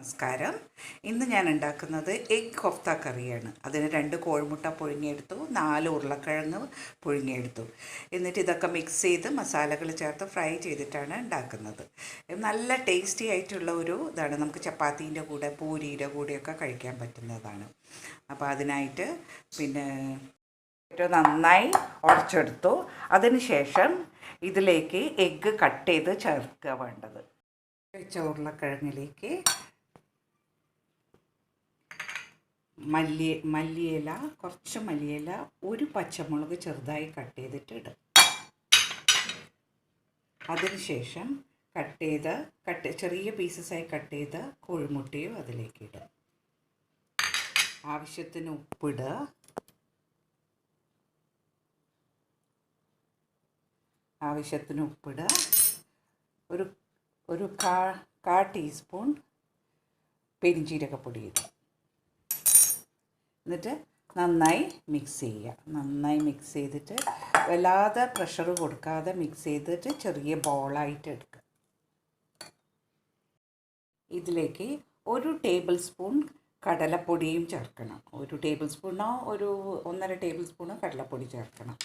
നമസ്കാരം. ഇന്ന് ഞാൻ ഉണ്ടാക്കുന്നത് എഗ് കോഫ്ത കറിയാണ്. അതിന് 2 കോഴിമുട്ട പുഴുങ്ങിയെടുത്തു, 4 ഉരുളക്കിഴങ്ങ് പുഴുങ്ങിയെടുത്തു. എന്നിട്ട് ഇതൊക്കെ മിക്സ് ചെയ്ത് മസാലകൾ ചേർത്ത് ഫ്രൈ ചെയ്തിട്ടാണ് ഉണ്ടാക്കുന്നത്. നല്ല ടേസ്റ്റി ആയിട്ടുള്ള ഒരു ഇതാണ്. നമുക്ക് ചപ്പാത്തീൻ്റെ കൂടെ പൂരിയുടെ കൂടെയൊക്കെ കഴിക്കാൻ പറ്റുന്നതാണ്. അപ്പോൾ അതിനായിട്ട് ഏറ്റവും നന്നായി ഉടച്ചെടുത്തു. അതിന് ശേഷം ഇതിലേക്ക് എഗ്ഗ് കട്ട് ചെയ്ത് ചേർക്കുക വേണ്ടത്. വെച്ച ഉരുളക്കിഴങ്ങിലേക്ക് മല്ലിയില, കുറച്ച് മല്ലിയില, ഒരു പച്ചമുളക് ചെറുതായി കട്ട് ചെയ്തിട്ട് ഇടും. അതിനുശേഷം ചെറിയ പീസസായി കട്ട് ചെയ്ത കോഴിമുട്ടയും അതിലേക്ക് ഇടുക. ആവശ്യത്തിന് ഉപ്പിടുക. ഒരു കാ ടീസ്പൂൺ പെരിഞ്ജീരകപ്പൊടി ഇടുക. എന്നിട്ട് നന്നായി മിക്സ് ചെയ്യുക. നന്നായി മിക്സ് ചെയ്തിട്ട് വല്ലാതെ പ്രഷർ കൊടുക്കാതെ മിക്സ് ചെയ്തിട്ട് ചെറിയ ബോളായിട്ട് എടുക്കുക. ഇതിലേക്ക് 1 ടേബിൾ സ്പൂൺ കടലപ്പൊടിയും ചേർക്കണം. 1 ടേബിൾ സ്പൂണോ 1.5 ടേബിൾ സ്പൂണോ കടലപ്പൊടി ചേർക്കണം.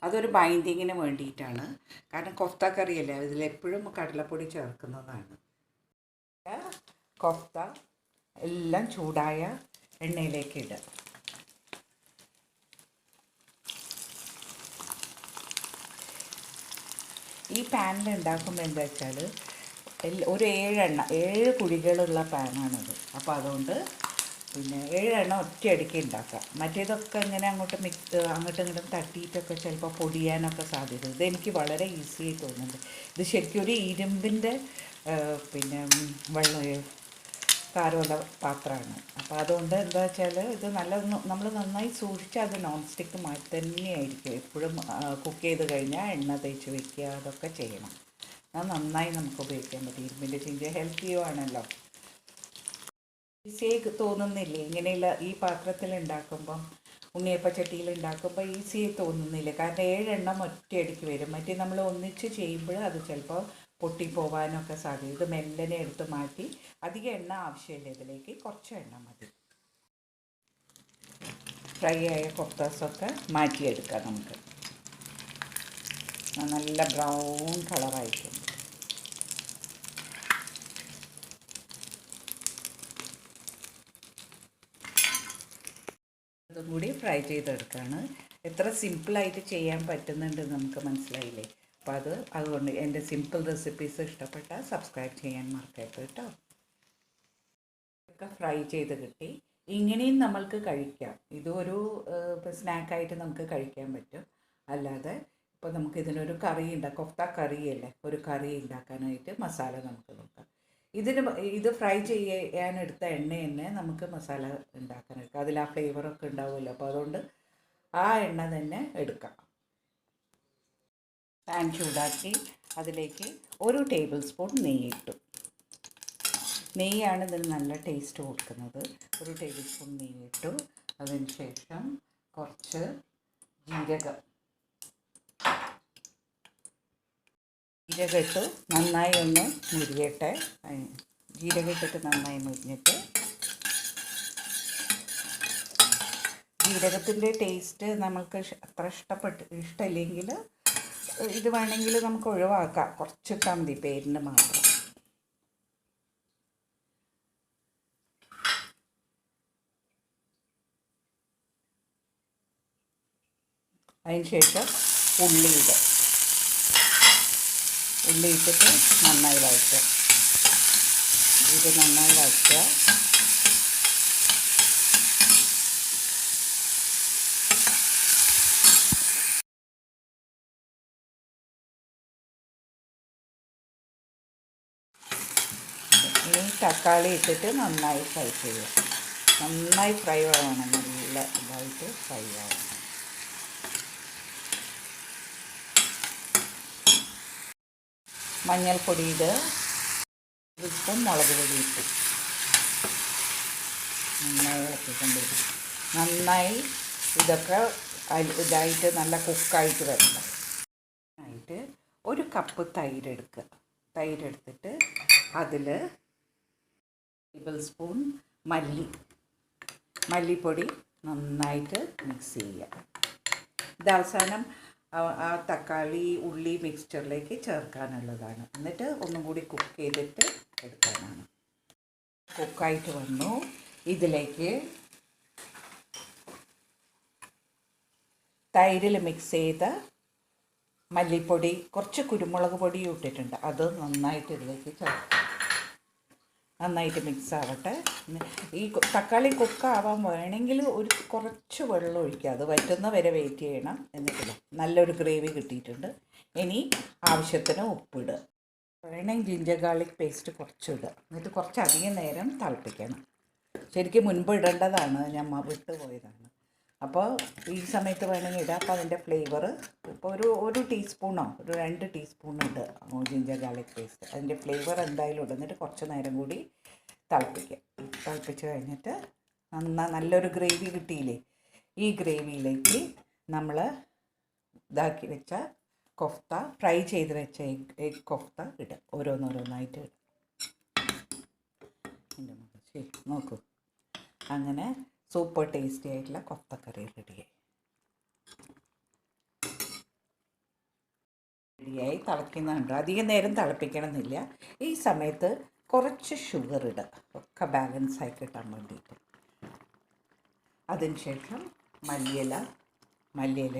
അതൊരു ബൈൻഡിങ്ങിന് വേണ്ടിയിട്ടാണ്. കാരണം കോഫ്ത കറിയല്ലേ, അതിലെപ്പോഴും കടലപ്പൊടി ചേർക്കുന്നതാണ്. കോഫ്ത എല്ലാം ചൂടായ എണ്ണയിലേക്ക് ഇടുക. ഈ പാനിൽ ഉണ്ടാക്കുമ്പോൾ എന്താ വെച്ചാൽ ഒരു 7 കുഴികളുള്ള പാനാണത്. അപ്പോൾ അതുകൊണ്ട് 7 എണ്ണം ഒറ്റയടിക്ക് ഉണ്ടാക്കാം. മറ്റേതൊക്കെ ഇങ്ങനെ അങ്ങോട്ടും ഇങ്ങോട്ടും തട്ടിയിട്ടൊക്കെ ചിലപ്പോൾ പൊടിയാനൊക്കെ സാധ്യത. ഇതെനിക്ക് വളരെ ഈസിയായി തോന്നുന്നുണ്ട്. ഇത് ശരിക്കും ഒരു ഇരുമ്പിൻ്റെ കാരമുള്ള പാത്രമാണ്. അപ്പോൾ അതുകൊണ്ട് എന്താ വെച്ചാൽ ഇത് നമ്മൾ നന്നായി സൂക്ഷിച്ചാൽ അത് നോൺ സ്റ്റിക്ക് മാറ്റി തന്നെയായിരിക്കും. എപ്പോഴും കുക്ക് ചെയ്ത് കഴിഞ്ഞാൽ എണ്ണ തേച്ച് വയ്ക്കുക, അതൊക്കെ ചെയ്യണം. അത് നന്നായി നമുക്ക് ഉപയോഗിക്കാൻ പറ്റും. ഇരുമ്പിൻ്റെ ചിഞ്ച ഹെൽത്തിയും ആണല്ലോ. ഈസിയായി തോന്നുന്നില്ലേ ഇങ്ങനെയുള്ള ഈ പാത്രത്തിൽ ഉണ്ടാക്കുമ്പം? ഉണ്ണിയപ്പച്ചട്ടിയിൽ ഉണ്ടാക്കുമ്പോൾ ഈസിയായി തോന്നുന്നില്ല. കാരണം 7 എണ്ണം ഒറ്റയടിക്ക് വരും. മറ്റേ നമ്മൾ ഒന്നിച്ച് ചെയ്യുമ്പോൾ അത് ചിലപ്പോൾ പൊട്ടിപ്പോവാനൊക്കെ സാധ്യത. ഇത് മെല്ലനെ എടുത്ത് മാറ്റി, അധികം എണ്ണ ആവശ്യമില്ല. ഇതിലേക്ക് കുറച്ച് എണ്ണ മതി. ഫ്രൈ ആയ കൊഫ്താസൊക്കെ മാറ്റിയെടുക്കാം. നമുക്ക് നല്ല ബ്രൗൺ കളറായിട്ടുണ്ട്. അതും കൂടി ഫ്രൈ ചെയ്തെടുക്കുകയാണ്. എത്ര സിമ്പിളായിട്ട് ചെയ്യാൻ പറ്റുന്നുണ്ട് നമുക്ക് മനസ്സിലായില്ലേ? അപ്പോൾ അതുകൊണ്ട് എൻ്റെ സിമ്പിൾ റെസിപ്പീസ് ഇഷ്ടപ്പെട്ടാൽ സബ്സ്ക്രൈബ് ചെയ്യാൻ മറക്കരുത് കേട്ടോ. ഒക്കെ ഫ്രൈ ചെയ്ത് കിട്ടി. ഇങ്ങനെയും നമ്മൾക്ക് കഴിക്കാം. ഇതൊരു സ്നാക്കായിട്ട് നമുക്ക് കഴിക്കാൻ പറ്റും. അല്ലാതെ ഇപ്പോൾ നമുക്ക് ഇതിനൊരു കറി കോഫ്ത കറിയല്ലേ, ഒരു കറി ഉണ്ടാക്കാനായിട്ട് മസാല നമുക്ക് നോക്കാം. ഇത് ഫ്രൈ ചെയ്യാനെടുത്ത എണ്ണ തന്നെ നമുക്ക് മസാല ഉണ്ടാക്കാനെടുക്കാം. അതിൽ ആ ഫ്ലേവറൊക്കെ ഉണ്ടാവുമല്ലോ. അപ്പോൾ അതുകൊണ്ട് ആ എണ്ണ തന്നെ എടുക്കാം. പാൻ ചൂടാക്കി അതിലേക്ക് 1 ടേബിൾ സ്പൂൺ നെയ്യ് ഇട്ടു. നെയ്യാണ് ഇതിന് നല്ല ടേസ്റ്റ് കൊടുക്കുന്നത്. 1 ടേബിൾ സ്പൂൺ നെയ്യ് ഇട്ടു. അതിന് ശേഷം കുറച്ച് ജീരകം ഇട്ട് നന്നായി ഒന്ന് മുരിയട്ടെ. ജീരകം ഇട്ടിട്ട് നന്നായി മുരിഞ്ഞിട്ട്, ജീരകത്തിൻ്റെ ടേസ്റ്റ് നമുക്ക് അത്ര ഇഷ്ടമില്ലെങ്കിൽ ഇത് വേണമെങ്കിൽ നമുക്ക് ഒഴിവാക്കാം. കുറച്ചിട്ടാൽ മതി, പേരിന് മാത്രം. അതിന് ശേഷം ഉള്ളി ഇട്ടിട്ട് നന്നായി വഴറ്റുക. ഇത് നന്നായി വഴറ്റുക. ഇനി തക്കാളി ഇട്ടിട്ട് നന്നായി ഫ്രൈ ചെയ്യുക. നന്നായി ഫ്രൈ ആവണം, നല്ല ഇതായിട്ട് ഫ്രൈ ആവണം. മഞ്ഞൾപ്പൊടി ഇടുക. 1 സ്പൂൺ മുളക് പൊടി ഇട്ടു. നന്നായി ഇളക്കിക്കൊണ്ടിരിക്കും. നന്നായി ഇതൊക്കെ ഇതായിട്ട് നല്ല കുക്കായിട്ട് വരണം. ആയിട്ട് 1 കപ്പ് തൈരെടുക്കുക. തൈരെടുത്തിട്ട് അതിൽ ടേബിൾ സ്പൂൺ മല്ലിപ്പൊടി നന്നായിട്ട് മിക്സ് ചെയ്യുക. ഇത് അവസാനം ആ തക്കാളി ഉള്ളി മിക്സ്ചറിലേക്ക് ചേർക്കാനുള്ളതാണ്. എന്നിട്ട് ഒന്നും കൂടി കുക്ക് ചെയ്തിട്ട് എടുക്കാനാണ്. കുക്കായിട്ട് വന്നു. ഇതിലേക്ക് തൈരിൽ മിക്സ് ചെയ്ത മല്ലിപ്പൊടി, കുറച്ച് കുരുമുളക് പൊടിയും ഇട്ടിട്ടുണ്ട്. അത് നന്നായിട്ട് ഇതിലേക്ക് ചേർക്കാം. നന്നായിട്ട് മിക്സ് ആവട്ടെ. ഈ തക്കാളി കുക്കാവാൻ വേണമെങ്കിൽ കുറച്ച് വെള്ളം ഒഴിക്കുക. അത് വറ്റുന്ന വരെ വെയിറ്റ് ചെയ്യണം. എന്നിട്ടില്ല, നല്ലൊരു ഗ്രേവി കിട്ടിയിട്ടുണ്ട്. ഇനി ആവശ്യത്തിന് ഉപ്പിടുക. വേണമെങ്കിൽ ജിഞ്ചർ ഗാർലിക് പേസ്റ്റ് കുറച്ചിടുക. എന്നിട്ട് കുറച്ചധികം നേരം തിളപ്പിക്കണം. ശരിക്കും മുൻപ് ഇടേണ്ടതാണ്, ഞാൻ വിട്ടുപോയതാണ്. അപ്പോൾ ഈ സമയത്ത് വേണമെങ്കിൽ ഇടാം. അപ്പോൾ അതിൻ്റെ ഫ്ലേവർ ഇപ്പോൾ ഒരു ടീസ്പൂണോ 2 ടീസ്പൂൺ ഇടുക ജിഞ്ചർ ഗാർലിക് പേസ്റ്റ്. അതിൻ്റെ ഫ്ലേവർ എന്തായാലും ഇടും. എന്നിട്ട് കുറച്ച് നേരം കൂടി തിളപ്പിക്കുക. തിളപ്പിച്ച് കഴിഞ്ഞിട്ട് നല്ലൊരു ഗ്രേവി കിട്ടിയില്ലേ? ഈ ഗ്രേവിയിലേക്ക് നമ്മൾ ഇതാക്കി വെച്ച കൊഫ്ത, ഫ്രൈ ചെയ്ത് വെച്ച എഗ് കൊഫ്ത ഇടുക. ഓരോന്നോരോന്നായിട്ട് ഇടുക. ശരി, നോക്കൂ. അങ്ങനെ സൂപ്പർ ടേസ്റ്റി ആയിട്ടുള്ള കൊഫ്ത കറി റെഡിയായി. തിളയ്ക്കുന്നുണ്ട്. അധികം നേരം തിളപ്പിക്കണമെന്നില്ല. ഈ സമയത്ത് കുറച്ച് ഷുഗർ ഇടുക, ഒക്കെ ബാലൻസ് ആയി കിട്ടാൻ വേണ്ടിയിട്ട്. അതിനുശേഷം മല്ലിയില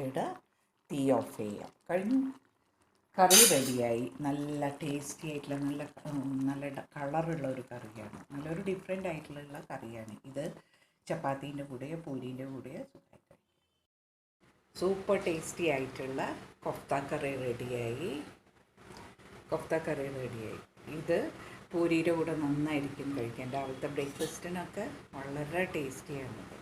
ഇടുക, തീ ഓഫ് ചെയ്യുക. കഴിഞ്ഞു. കറി റെഡിയായി. നല്ല ടേസ്റ്റി ആയിട്ടുള്ള നല്ല കളറുള്ള ഒരു കറിയാണ്. നല്ലൊരു ഡിഫറെൻ്റ് ആയിട്ടുള്ള കറിയാണ് ഇത്. ചപ്പാത്തീൻ്റെ കൂടെയോ പൂരീൻ്റെ കൂടെയോ സൂപ്പർ ടേസ്റ്റി ആയിട്ടുള്ള കൊഫ്ത കറി റെഡിയായി. ഇത് പൂരിയുടെ കൂടെ നന്നായിരിക്കും കഴിക്കാൻ. രാവിലത്തെ ബ്രേക്ക്ഫാസ്റ്റിനൊക്കെ വളരെ ടേസ്റ്റിയാണിത്.